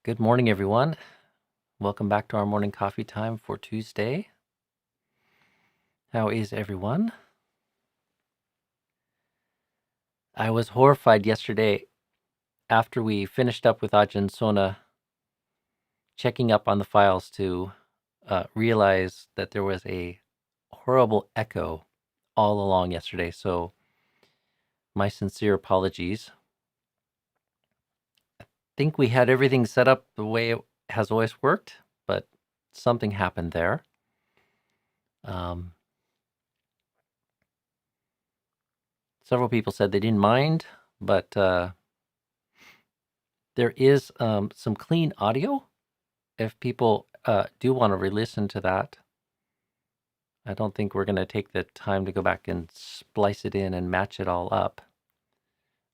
Good morning, everyone. Welcome back to our morning coffee time for Tuesday. How is everyone? I was horrified yesterday after we finished up with Ajahn Sona, checking up on the files to realize that there was a horrible echo all along yesterday. So my sincere apologies. I think we had everything set up the way it has always worked, but something happened there. Several people said they didn't mind, but there is some clean audio if people do want to re-listen to that. I don't think we're going to take the time to go back and splice it in and match it all up,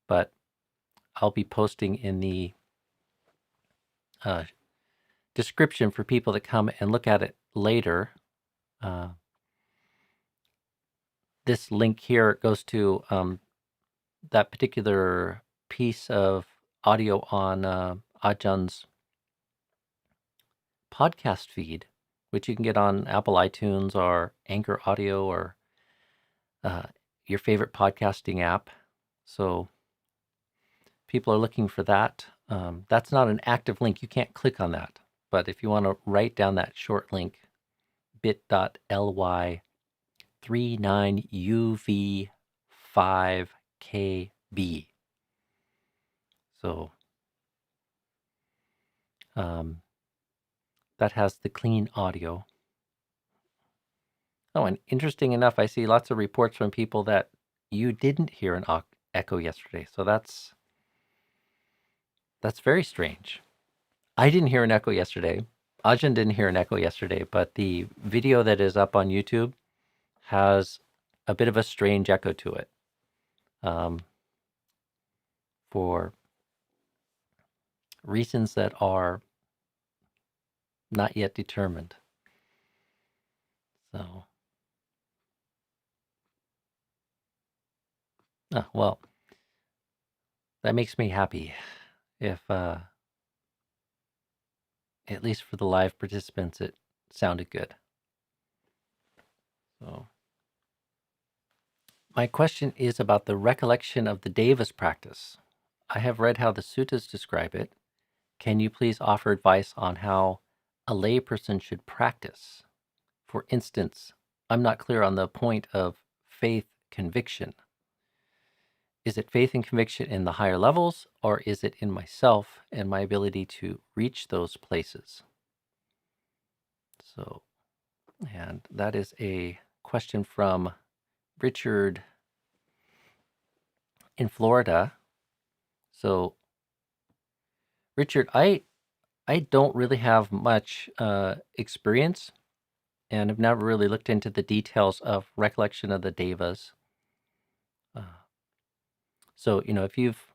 but I'll be posting in the description for people that come and look at it later. This link here goes to that particular piece of audio on Ajahn's podcast feed, which you can get on Apple iTunes or Anchor Audio or your favorite podcasting app. So people are looking for that. That's not an active link. You can't click on that. But if you want to write down that short link, bit.ly 39UV5KB. So that has the clean audio. Oh, and interesting enough, I see lots of reports from people that you didn't hear an echo yesterday. So that's very strange. I didn't hear an echo yesterday. Ajahn didn't hear an echo yesterday, but the video that is up on YouTube has a bit of a strange echo to it for reasons that are not yet determined. So, well, that makes me happy if, at least for the live participants, it sounded good. So, my question is about the recollection of the Devas practice. I have read how the suttas describe it. Can you please offer advice on how a layperson should practice? For instance, I'm not clear on the point of faith conviction. Is it faith and conviction in the higher levels, or is it in myself and my ability to reach those places? So, and that is a question from Richard in Florida. So, Richard, I don't really have much experience and have never really looked into the details of recollection of the devas. So, if you've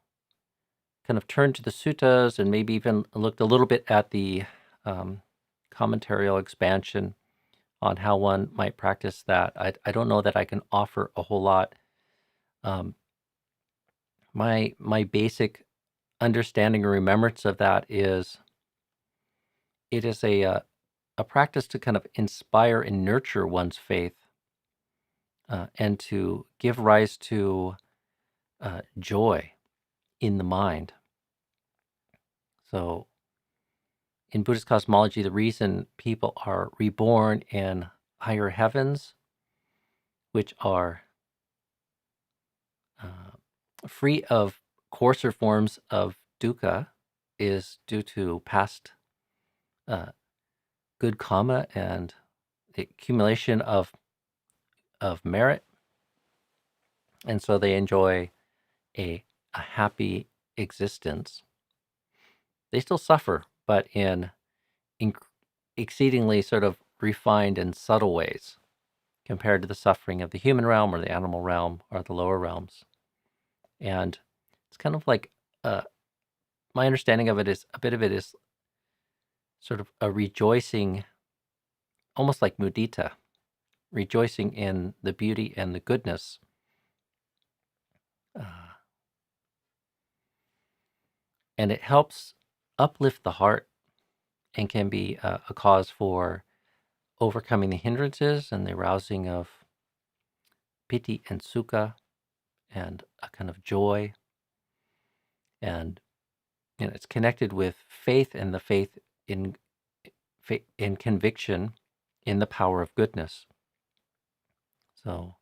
kind of turned to the suttas and maybe even looked a little bit at the commentarial expansion on how one might practice that, I don't know that I can offer a whole lot. My basic understanding or remembrance of that is it is a practice to kind of inspire and nurture one's faith and to give rise to joy in the mind. So in Buddhist cosmology, the reason people are reborn in higher heavens, which are free of coarser forms of dukkha, is due to past good karma and the accumulation of merit. And so they enjoy a happy existence. They still suffer, but in exceedingly sort of refined and subtle ways compared to the suffering of the human realm or the animal realm or the lower realms. And it's kind of like my understanding of it is a bit of it is sort of a rejoicing, almost like mudita, rejoicing in the beauty and the goodness. And it helps uplift the heart and can be a cause for overcoming the hindrances and the arousing of piti and sukha and a kind of joy. And it's connected with faith, and the faith in conviction in the power of goodness. So,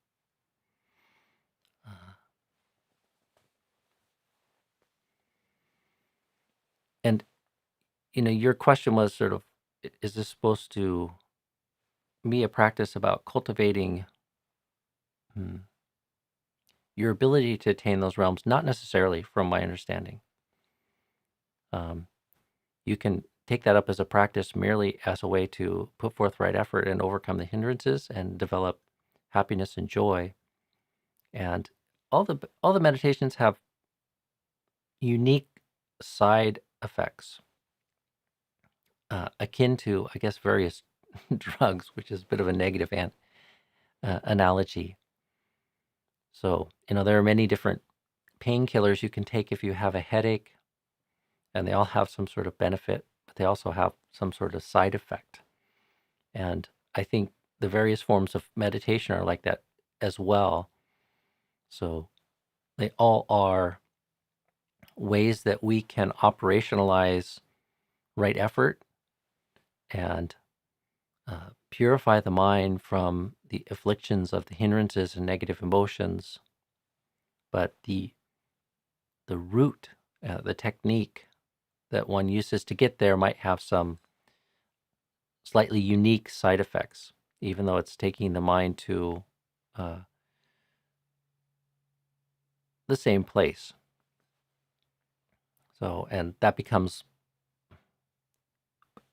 and your question was sort of, is this supposed to be a practice about cultivating your ability to attain those realms? Not necessarily, from my understanding. You can take that up as a practice merely as a way to put forth right effort and overcome the hindrances and develop happiness and joy. And all the meditations have unique side effects, akin to, I guess, various drugs, which is a bit of a negative analogy. So, there are many different painkillers you can take if you have a headache, and they all have some sort of benefit, but they also have some sort of side effect. And I think the various forms of meditation are like that as well. So they all are ways that we can operationalize right effort and purify the mind from the afflictions of the hindrances and negative emotions. But the root, the technique that one uses to get there might have some slightly unique side effects, even though it's taking the mind to the same place. So, and that becomes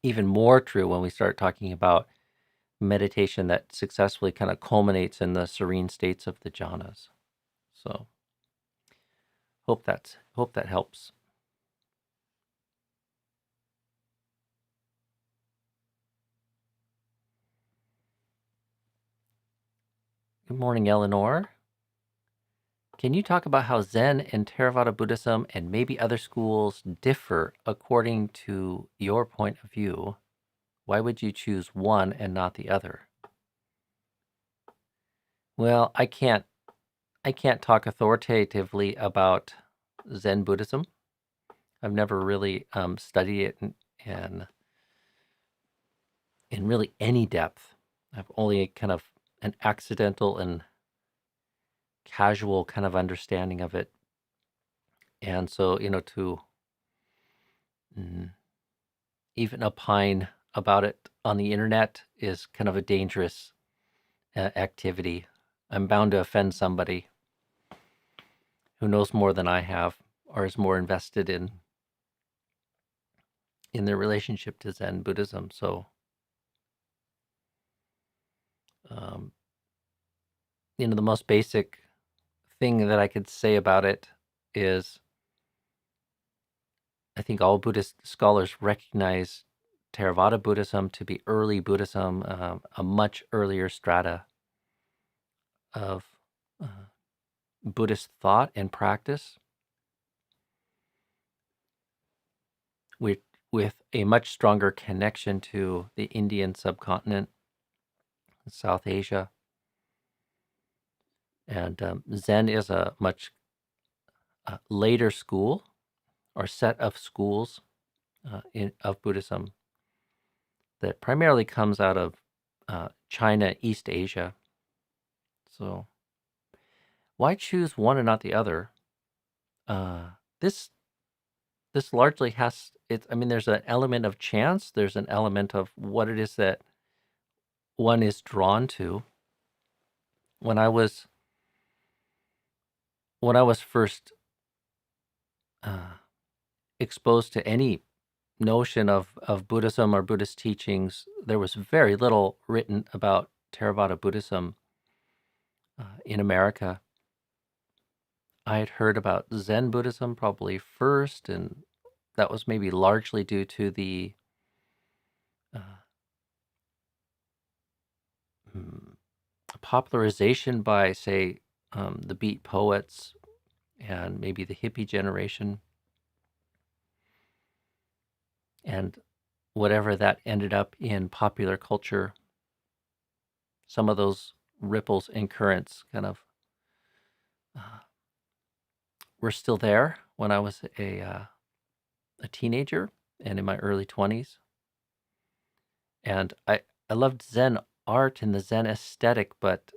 even more true when we start talking about meditation that successfully kind of culminates in the serene states of the jhanas. So, hope that helps. Good morning, Eleanor. Can you talk about how Zen and Theravada Buddhism and maybe other schools differ according to your point of view? Why would you choose one and not the other? Well, I can't talk authoritatively about Zen Buddhism. I've never really studied it in really any depth. I've only kind of an accidental and casual kind of understanding of it. And so, to even opine about it on the internet is kind of a dangerous activity. I'm bound to offend somebody who knows more than I have or is more invested in their relationship to Zen Buddhism. So, the most basic thing that I could say about it is I think all Buddhist scholars recognize Theravada Buddhism to be early Buddhism, a much earlier strata of Buddhist thought and practice, with a much stronger connection to the Indian subcontinent, South Asia. And Zen is a much later school or set of schools of Buddhism that primarily comes out of China, East Asia. So why choose one and not the other? This largely has it. I mean, there's an element of chance. There's an element of what it is that one is drawn to. When I was first exposed to any notion of Buddhism or Buddhist teachings, there was very little written about Theravada Buddhism in America. I had heard about Zen Buddhism probably first, and that was maybe largely due to the popularization by, say, the Beat poets and maybe the hippie generation. And whatever that ended up in popular culture, some of those ripples and currents kind of uh, were still there when I was a teenager and in my early 20s. And I loved Zen art and the Zen aesthetic, but,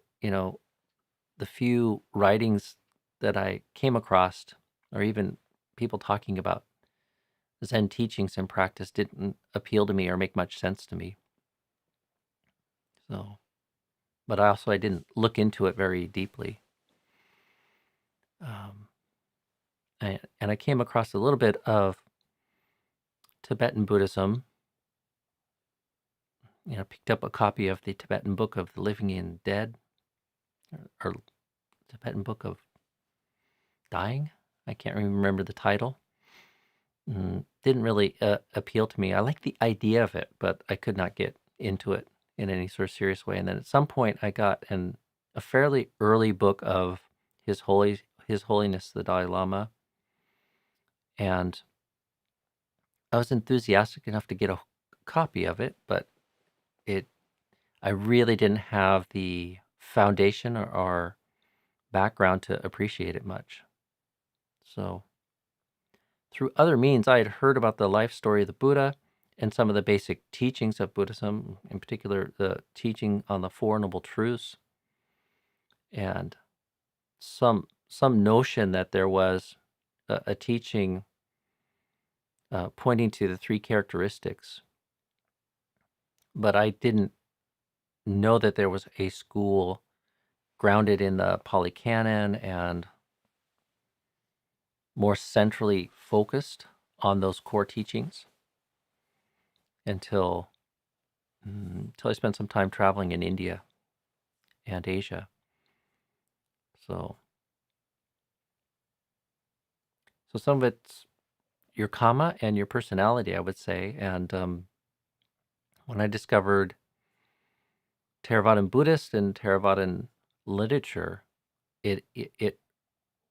the few writings that I came across, or even people talking about Zen teachings and practice, didn't appeal to me or make much sense to me. So, but I didn't look into it very deeply. Um, and I came across a little bit of Tibetan Buddhism. Picked up a copy of the Tibetan Book of the Living and Dead, or Tibetan Book of Dying. I can't remember the title. Didn't really appeal to me. I like the idea of it, but I could not get into it in any sort of serious way. And then at some point, I got a fairly early book of His Holiness the Dalai Lama, and I was enthusiastic enough to get a copy of it, but I really didn't have the foundation or background to appreciate it much. So through other means, I had heard about the life story of the Buddha and some of the basic teachings of Buddhism, in particular the teaching on the Four Noble Truths, and some notion that there was a teaching pointing to the three characteristics. But I didn't know that there was a school grounded in the Pali Canon and more centrally focused on those core teachings until I spent some time traveling in India and Asia. So some of it's your karma and your personality, I would say. And when I discovered Theravadan Buddhist and Theravadan literature, it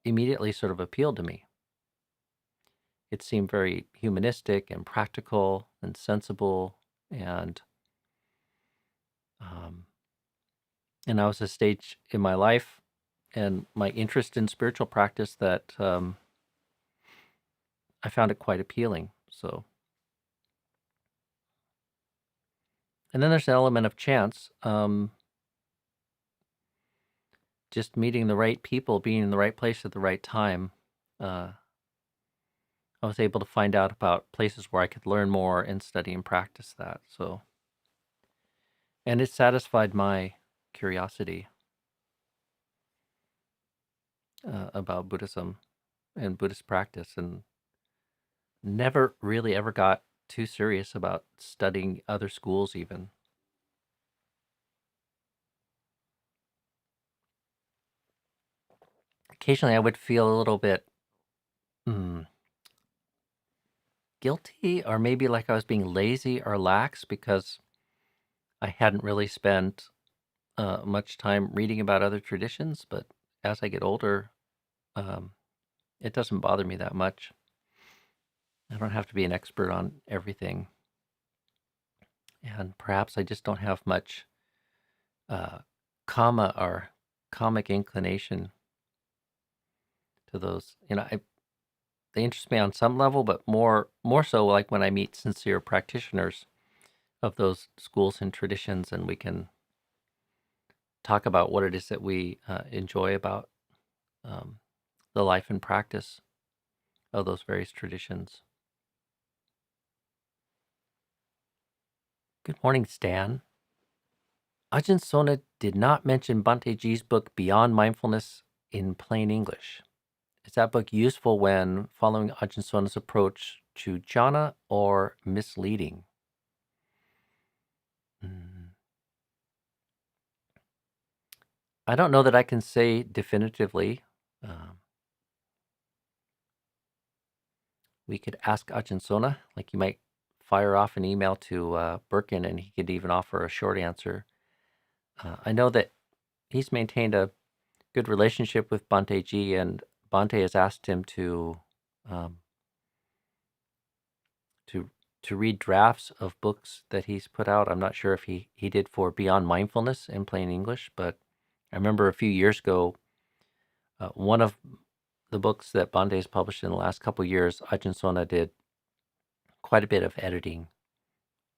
immediately sort of appealed to me. It seemed very humanistic and practical and sensible, and I was at a stage in my life and my interest in spiritual practice that I found it quite appealing. So, and then there's an element of chance, just meeting the right people, being in the right place at the right time. I was able to find out about places where I could learn more and study and practice that. So, and it satisfied my curiosity about Buddhism and Buddhist practice, and never really ever got too serious about studying other schools even. Occasionally I would feel a little bit guilty, or maybe like I was being lazy or lax because I hadn't really spent much time reading about other traditions. But as I get older, um, it doesn't bother me that much. I don't have to be an expert on everything. And perhaps I just don't have much uh, karma or comic inclination to those. They interest me on some level, but more so like when I meet sincere practitioners of those schools and traditions, and we can talk about what it is that we enjoy about um, the life and practice of those various traditions. Good morning, Stan. Ajahn Sona did not mention Bhante G's book Beyond Mindfulness in plain English. Is that book useful when following Ajahn Sona's approach to Jhāna or misleading? I don't know that I can say definitively. We could ask Ajahn Sona, like you might fire off an email to Birkin and he could even offer a short answer. I know that he's maintained a good relationship with Bhante G, and Bhante has asked him to to read drafts of books that he's put out. I'm not sure if he did for Beyond Mindfulness in plain English, but I remember a few years ago, one of the books that Bhante has published in the last couple of years, Ajahn Sona did quite a bit of editing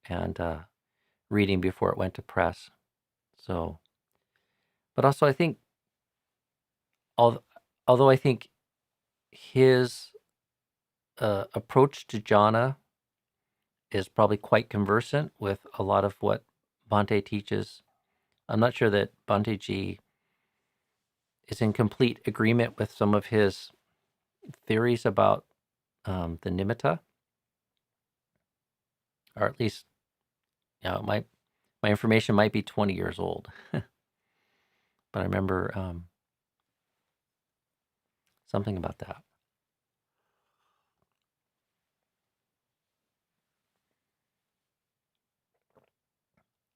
and reading before it went to press. So, but also I think, although I think his approach to jhana is probably quite conversant with a lot of what Bhante teaches, I'm not sure that Bhante Ji is in complete agreement with some of his theories about the nimitta, or at least, my information might be 20 years old, but I remember something about that.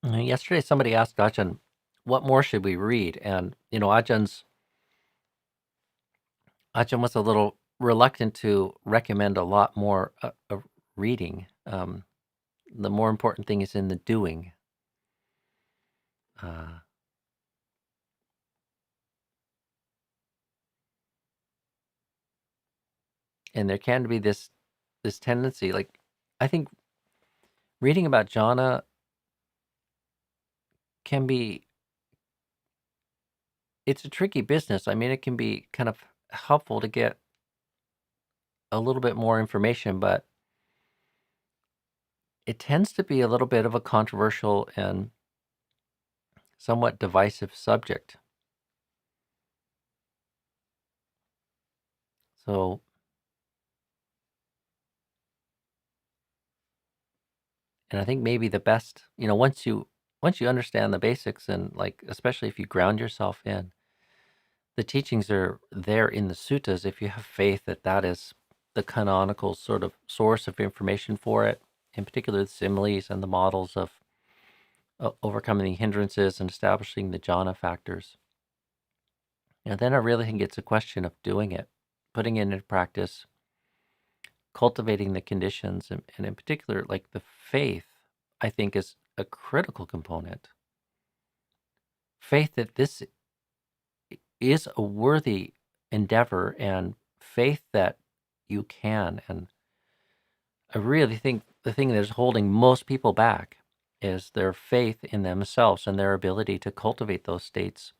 Yesterday, somebody asked Ajahn, what more should we read? And, Ajahn was a little reluctant to recommend a lot more reading. The more important thing is in the doing. And there can be this tendency, like, I think reading about jhana can be, it's a tricky business. I mean, it can be kind of helpful to get a little bit more information, but it tends to be a little bit of a controversial and somewhat divisive subject. So, and I think maybe the best, once you understand the basics, and like, especially if you ground yourself in the teachings are there in the suttas, if you have faith that that is the canonical sort of source of information for it, in particular the similes and the models of overcoming the hindrances and establishing the jhana factors. And then I really think it's a question of doing it, putting it into practice, cultivating the conditions, and in particular, like the faith, I think is a critical component. Faith that this is a worthy endeavor, and faith that you can. And I really think the thing that is holding most people back is their faith in themselves, and their ability to cultivate those states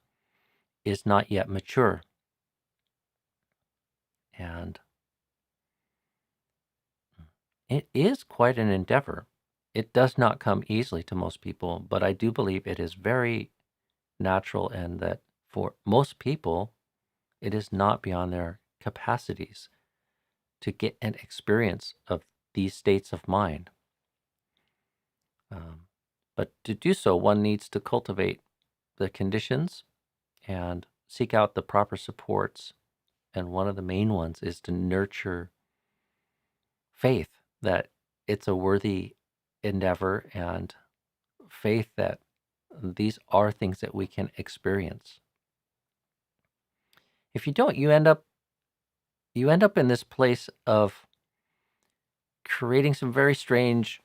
is not yet mature. And it is quite an endeavor. It does not come easily to most people, but I do believe it is very natural, and that for most people, it is not beyond their capacities to get an experience of these states of mind. But to do so, one needs to cultivate the conditions and seek out the proper supports. And one of the main ones is to nurture faith that it's a worthy endeavor, and faith that these are things that we can experience. If you don't, you end up in this place of creating some very strange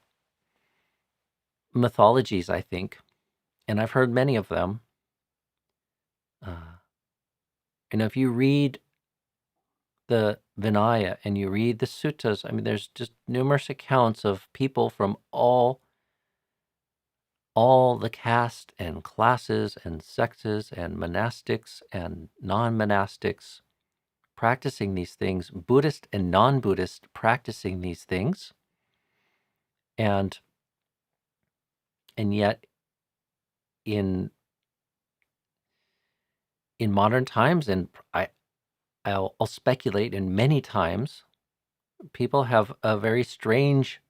mythologies, I think, and I've heard many of them. If you read the Vinaya and you read the suttas, I mean, there's just numerous accounts of people from all the caste and classes and sexes and monastics and non-monastics practicing these things, Buddhist and non-Buddhist practicing these things, and yet in modern times, and I'll speculate, in many times, people have a very strange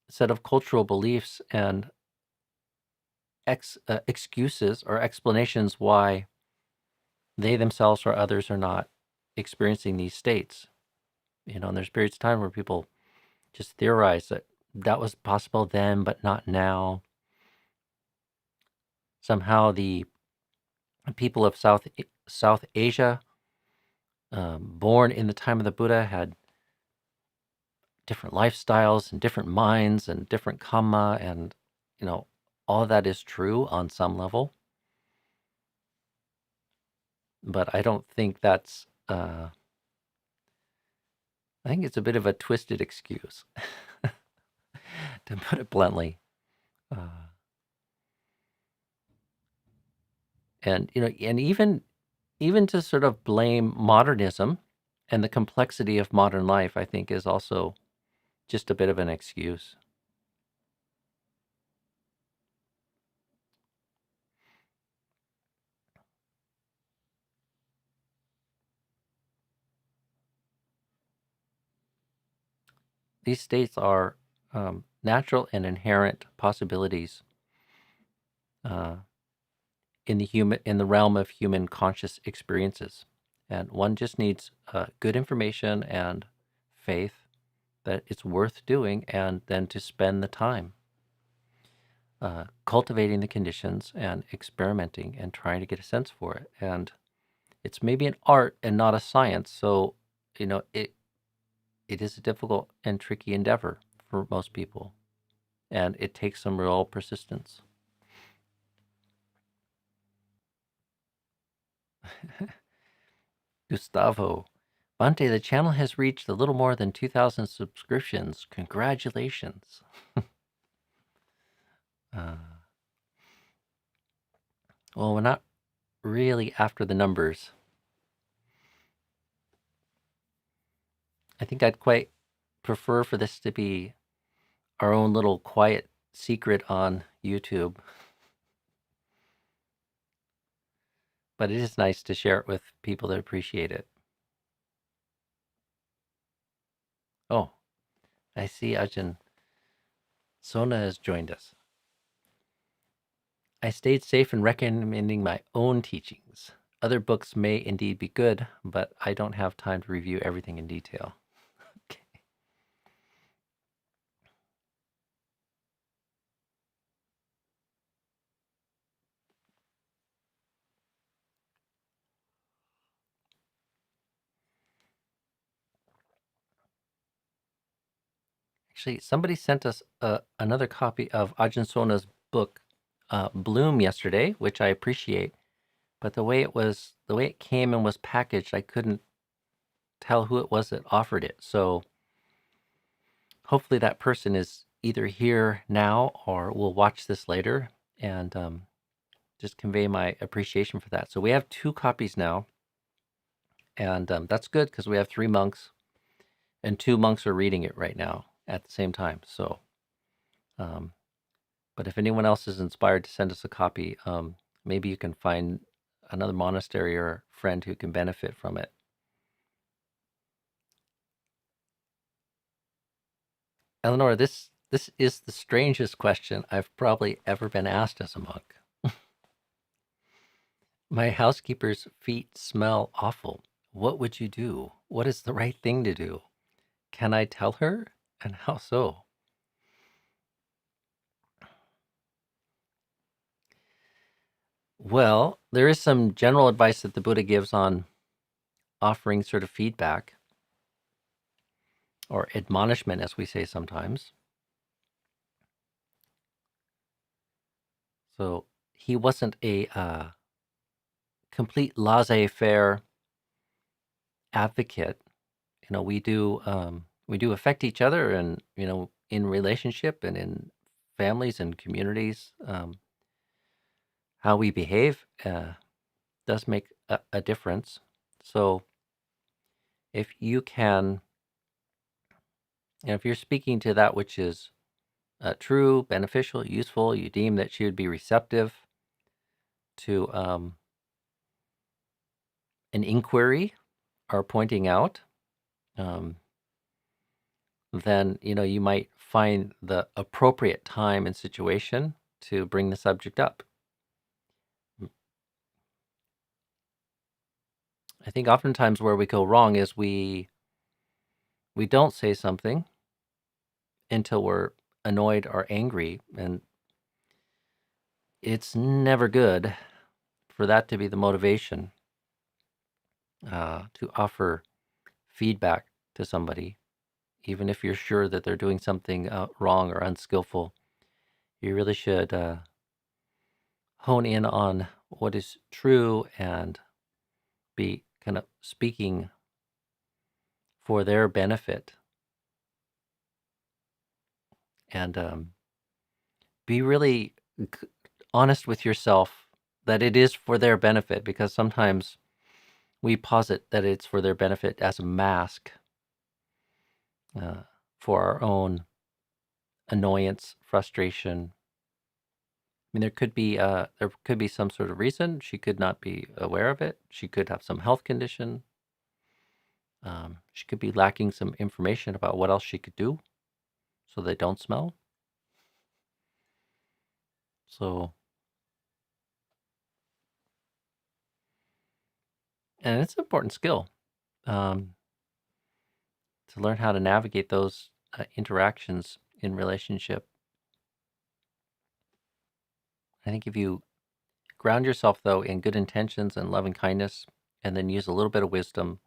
set of cultural beliefs and excuses or explanations why they themselves or others are not experiencing these states. And there's periods of time where people just theorize that that was possible then, but not now. Somehow the people of South Asia, born in the time of the Buddha, had different lifestyles and different minds and different karma, and all of that is true on some level, but I don't think that's I think it's a bit of a twisted excuse, to put it bluntly. And even to sort of blame modernism and the complexity of modern life, I think is also just a bit of an excuse. These states are natural and inherent possibilities in the realm of human conscious experiences, and one just needs good information and faith that it's worth doing, and then to spend the time cultivating the conditions and experimenting and trying to get a sense for it. And it's maybe an art and not a science, so it is a difficult and tricky endeavor for most people, and it takes some real persistence. Gustavo, Bhante, the channel has reached a little more than 2,000 subscriptions. Congratulations. Well, we're not really after the numbers. I think I'd quite prefer for this to be our own little quiet secret on YouTube. But it is nice to share it with people that appreciate it. Oh, I see Ajahn Sona has joined us. I stayed safe in recommending my own teachings. Other books may indeed be good, but I don't have time to review everything in detail. Okay. Actually, somebody sent us another copy of Ajahn Sona's book, Bloom, yesterday, which I appreciate. But the way it came and was packaged, I couldn't tell who it was that offered it. So hopefully that person is either here now or will watch this later, and just convey my appreciation for that. So we have 2 copies now, and that's good because we have 3 monks, and 2 monks are reading it right now at the same time. So, but if anyone else is inspired to send us a copy, maybe you can find another monastery or friend who can benefit from it. Eleanor, this is the strangest question I've probably ever been asked as a monk. My housekeeper's feet smell awful. What would you do? What is the right thing to do? Can I tell her? And how so? Well, there is some general advice that the Buddha gives on offering sort of feedback or admonishment, as we say sometimes. So he wasn't a complete laissez-faire advocate. We do affect each other, and in relationship and in families and communities. How we behave does make a difference. So if you can, if you're speaking to that which is true, beneficial, useful, you deem that she would be receptive to an inquiry or pointing out, then you might find the appropriate time and situation to bring the subject up. I think oftentimes where we go wrong is we don't say something until we're annoyed or angry, and it's never good for that to be the motivation to offer feedback to somebody. even if you're sure that they're doing something wrong or unskillful. You really should hone in on what is true and be kind of speaking for their benefit, and be really honest with yourself that it is for their benefit, because sometimes we posit that it's for their benefit as a mask for our own annoyance, frustration. I mean, there could be some sort of reason. She could not be aware of it. She could have some health condition. She could be lacking some information about what else she could do so they don't smell. So, and it's an important skill to learn how to navigate those interactions in relationship. I think if you ground yourself, though, in good intentions and loving kindness, and then use a little bit of wisdom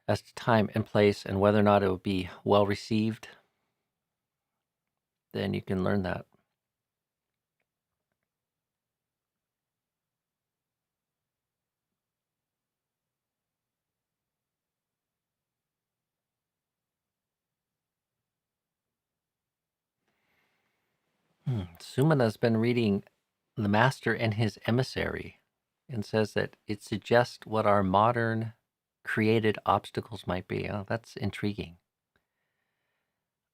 as to time and place and whether or not it will be well received, then you can learn that. Sumana's been reading The Master and His Emissary and says that it suggests what our modern created obstacles might be. Oh, that's intriguing.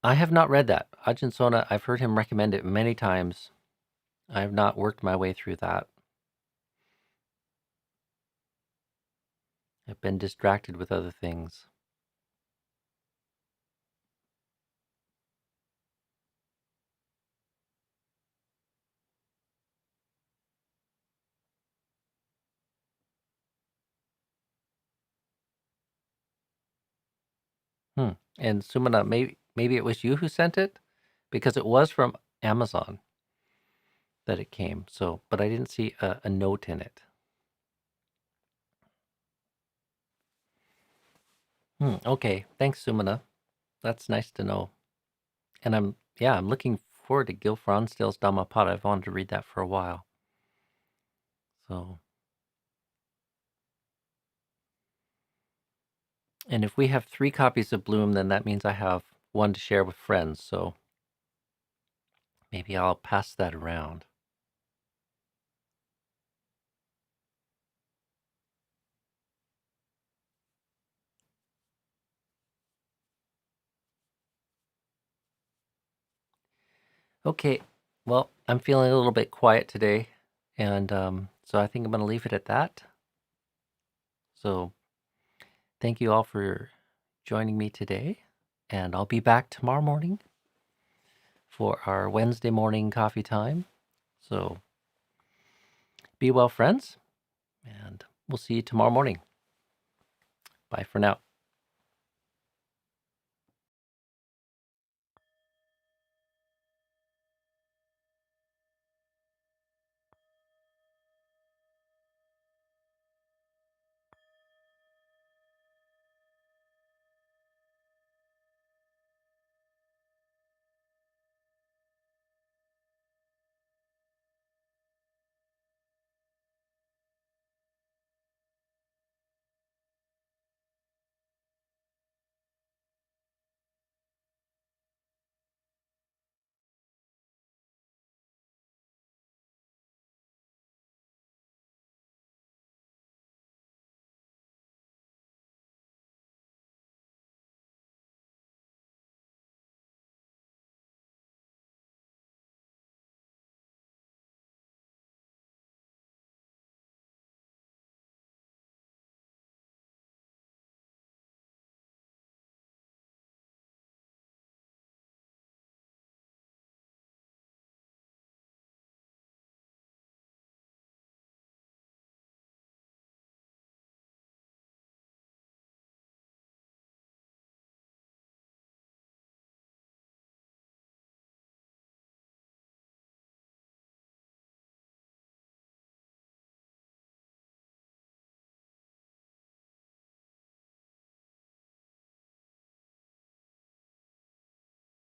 I have not read that. Ajahn Sona, I've heard him recommend it many times. I have not worked my way through that. I've been distracted with other things. And Sumana, maybe it was you who sent it, because it was from Amazon that it came. So, but I didn't see a note in it. Okay, thanks, Sumana. That's nice to know. And I'm looking forward to Gil Fronsdale's Dhammapada. I've wanted to read that for a while. So, and if we have 3 copies of Bloom, then that means I have one to share with friends. So maybe I'll pass that around. Okay, well, I'm feeling a little bit quiet today, and so I think I'm going to leave it at that. So thank you all for joining me today, and I'll be back tomorrow morning for our Wednesday morning coffee time. So be well, friends, and we'll see you tomorrow morning. Bye for now.